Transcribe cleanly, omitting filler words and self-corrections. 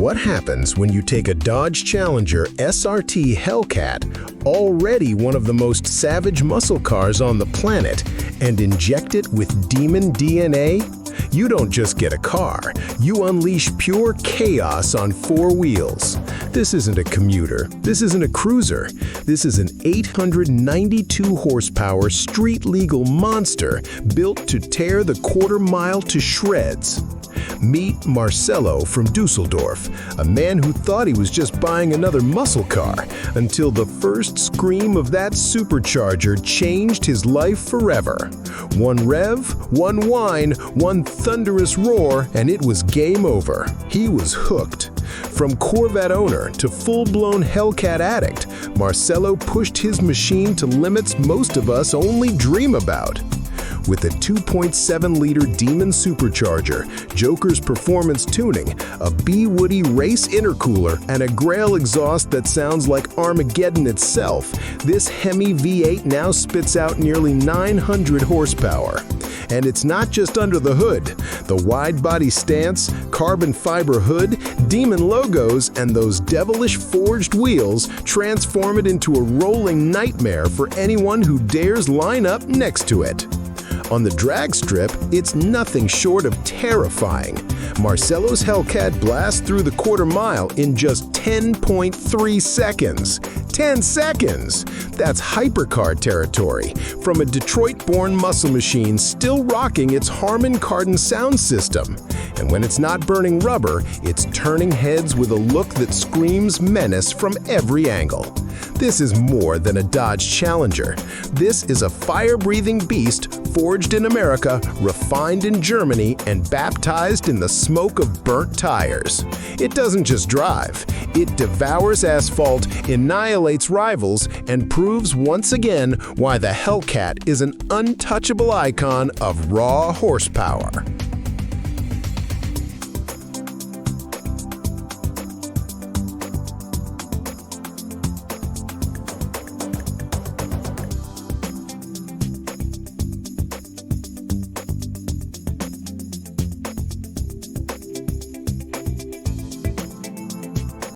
What happens when you take a Dodge Challenger SRT Hellcat, already one of the most savage muscle cars on the planet, and inject it with demon DNA? You don't just get a car, you unleash pure chaos on four wheels. This isn't a commuter, this isn't a cruiser, this is an 892 horsepower street-legal monster built to tear the quarter-mile to shreds. Meet Marcelo from Dusseldorf, a man who thought he was just buying another muscle car until the first scream of that supercharger changed his life forever. One rev, one whine, one thunderous roar, and it was game over. He was hooked. From Corvette owner to full-blown Hellcat addict, Marcelo pushed his machine to limits most of us only dream about. With a 2.7-liter Demon supercharger, Joker's performance tuning, a B-Woody race intercooler, and a Grail exhaust that sounds like Armageddon itself, this HEMI V8 now spits out nearly 900 horsepower. And it's not just under the hood. The wide-body stance, carbon fiber hood, Demon logos, and those devilish forged wheels transform it into a rolling nightmare for anyone who dares line up next to it. On the drag strip, it's nothing short of terrifying. Marcelo's Hellcat blasts through the quarter mile in just 10.3 seconds. 10 seconds! That's hypercar territory from a Detroit-born muscle machine still rocking its Harman Kardon sound system. And when it's not burning rubber, it's turning heads with a look that screams menace from every angle. This is more than a Dodge Challenger. This is a fire-breathing beast forged in America, refined in Germany, and baptized in the smoke of burnt tires. It doesn't just drive. It devours asphalt, annihilates rivals, and proves once again why the Hellcat is an untouchable icon of raw horsepower.